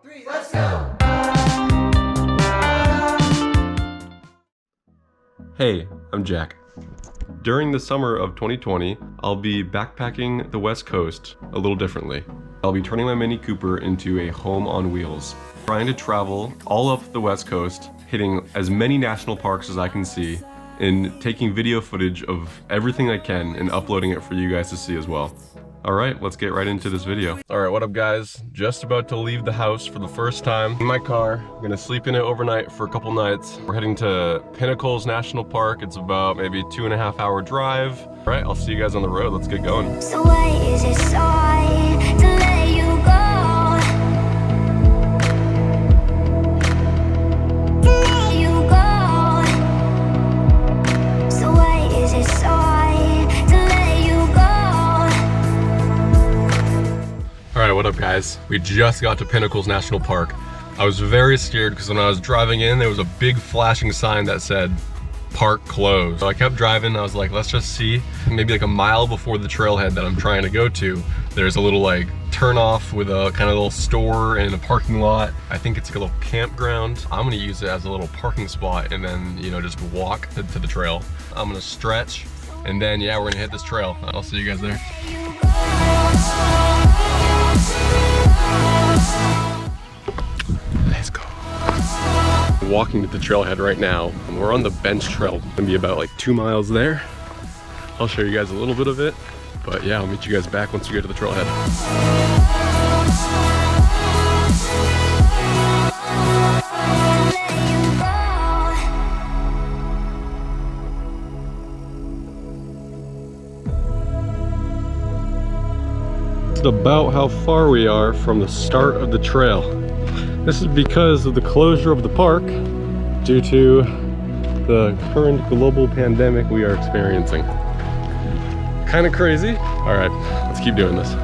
3, let's go! Hey, I'm Jack. During the summer of 2020, I'll be backpacking the West Coast a little differently. I'll be turning my Mini Cooper into a home on wheels, trying to travel all up the West Coast, hitting as many national parks as I can see, and taking video footage of everything I can and uploading it for you guys to see as well. Alright, let's get right into this video. Alright, what up guys? Just about to leave the house for the first time in my car. I'm gonna sleep in it overnight for a couple nights. We're heading to Pinnacles National Park. It's about maybe 2.5 hour drive. Alright, I'll see you guys on the road. Let's get going. So why is it so hard to let you go? To let you go. So why is it so hard to let you go? Alright, what up guys? We just got to Pinnacles National Park. I was very scared because when I was driving in, there was a big flashing sign that said park closed. So I kept driving. I was like, let's just see. Maybe like a mile before the trailhead that I'm trying to go to, there's a little like turn off with a kind of little store and a parking lot. I think it's like a little campground. I'm gonna use it as a little parking spot and then, you know, just walk to the trail. I'm gonna stretch and then, yeah, we're gonna hit this trail. I'll see you guys there. Let's go. Walking to the trailhead right now. We're on the bench trail. It's gonna be about like 2 miles there. I'll show you guys a little bit of it, but yeah, I'll meet you guys back once we get to the trailhead. This is about how far we are from the start of the trail. This is because of the closure of the park due to the current global pandemic we are experiencing. Kind of crazy. All right, let's keep doing this.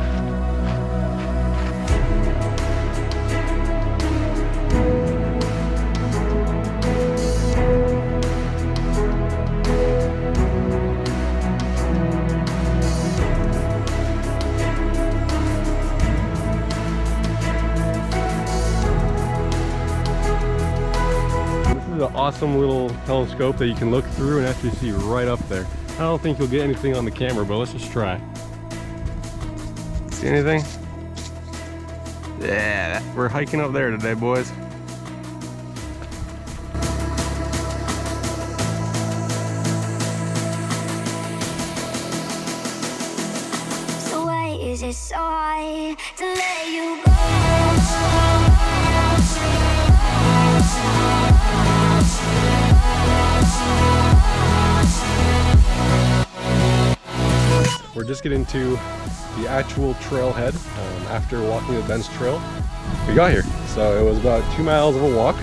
An awesome little telescope that you can look through and actually see right up there. I don't think you'll get anything on the camera, but let's just try. See anything? Yeah, we're hiking up there today, boys. So why is it so hard to let you go? We're just getting to the actual trailhead after walking the bench trail. We got here, so it was about 2 miles of a walk.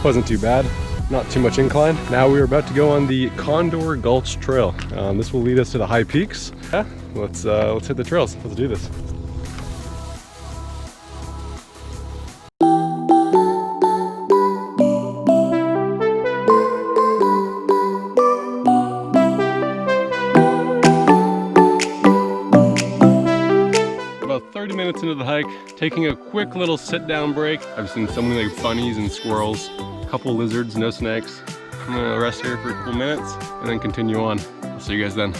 Wasn't too bad, not too much incline. Now we're about to go on the Condor Gulch Trail. This will lead us to the high peaks. Yeah, let's hit the trails. Let's do this. About 30 minutes into the hike, taking a quick little sit-down break. I've seen so many like bunnies and squirrels, a couple lizards, no snakes. I'm gonna rest here for a couple minutes and then continue on. I'll see you guys then.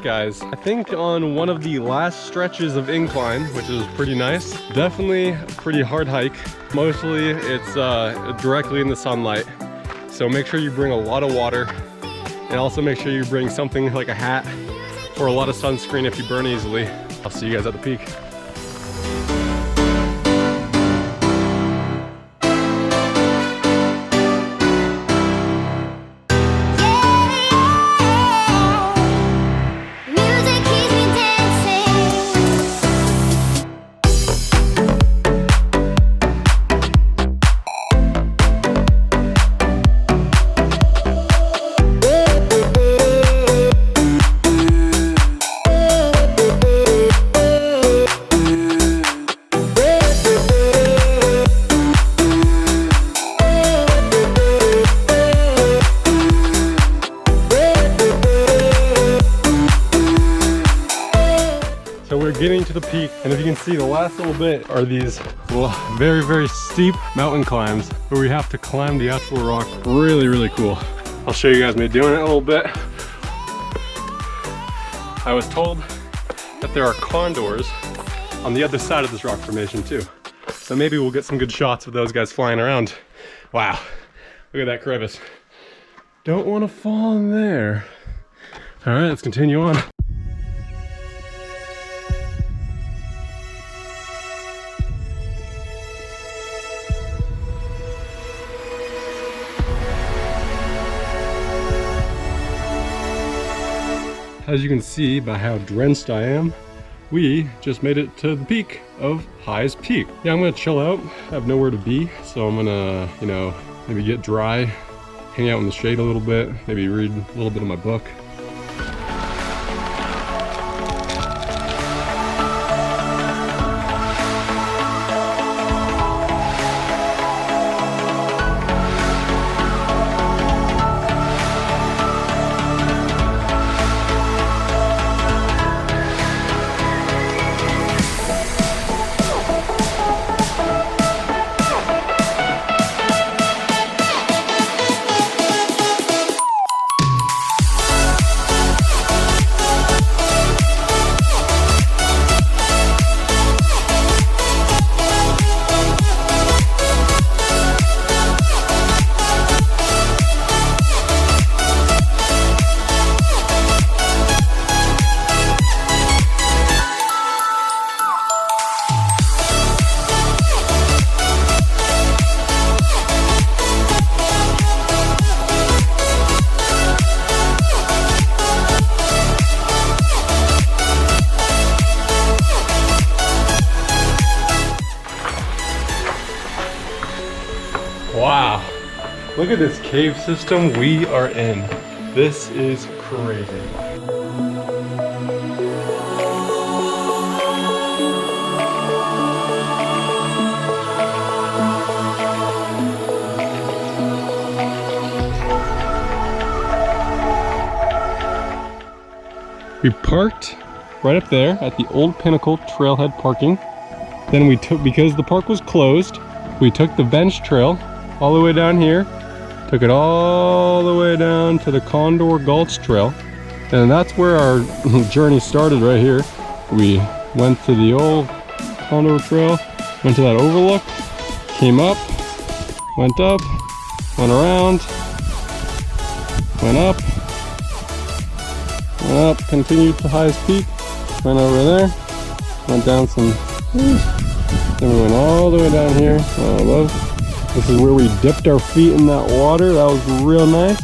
guys. I think on one of the last stretches of incline, which is pretty nice. Definitely a pretty hard hike. Mostly it's directly in the sunlight. So make sure you bring a lot of water, and also make sure you bring something like a hat or a lot of sunscreen if you burn easily. I'll see you guys at the peak. So we're getting to the peak, and if you can see, the last little bit are these very, very steep mountain climbs where we have to climb the actual rock. Really, really cool. I'll show you guys me doing it a little bit. I was told that there are condors on the other side of this rock formation too. So maybe we'll get some good shots of those guys flying around. Wow, look at that crevice. Don't want to fall in there. All right, let's continue on. As you can see by how drenched I am, we just made it to the peak of High's Peak. Yeah, I'm gonna chill out. I have nowhere to be, so I'm gonna, you know, maybe get dry, hang out in the shade a little bit, maybe read a little bit of my book. Wow, look at this cave system we are in. This is crazy. We parked right up there at the old Pinnacle trailhead parking. Then we took, because the park was closed, we took the bench trail all the way down here, took it all the way down to the Condor Gulch Trail, and that's where our journey started right here. We went to the old Condor Trail, went to that overlook, came up, went up, went around, went up, continued to High's Peak, went over there, went down some, then we went all the way down here, above. This is where we dipped our feet in that water. That was real nice.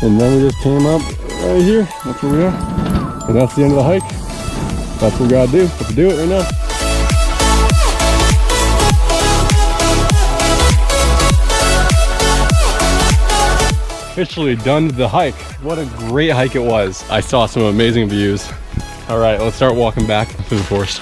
And then we just came up right here. That's where we are. And that's the end of the hike. That's what we gotta do. Let's do it right now. Officially done the hike. What a great hike it was. I saw some amazing views. All right, let's start walking back through the forest.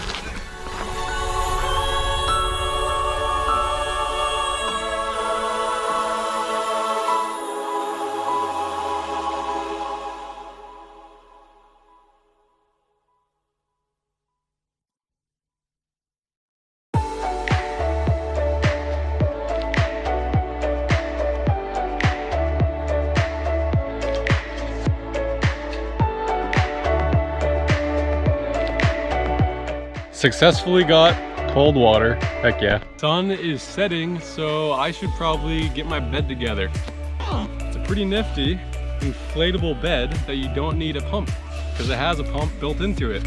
Successfully got cold water. Heck yeah. Sun is setting, so I should probably get my bed together. It's a pretty nifty inflatable bed that you don't need a pump because it has a pump built into it.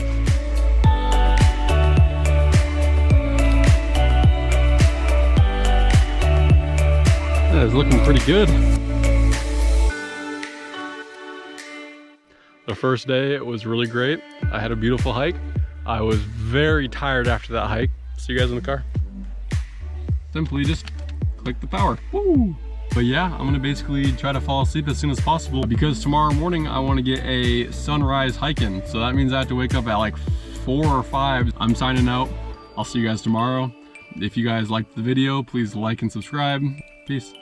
That is looking pretty good. The first day it was really great. I had a beautiful hike. I was very tired after that hike. See you guys in the car. Simply just click the power. Woo! But yeah, I'm gonna basically try to fall asleep as soon as possible because tomorrow morning I want to get a sunrise hike in. So that means I have to wake up at like 4 or 5. I'm signing out. I'll see you guys tomorrow. If you guys liked the video, please like and subscribe. Peace.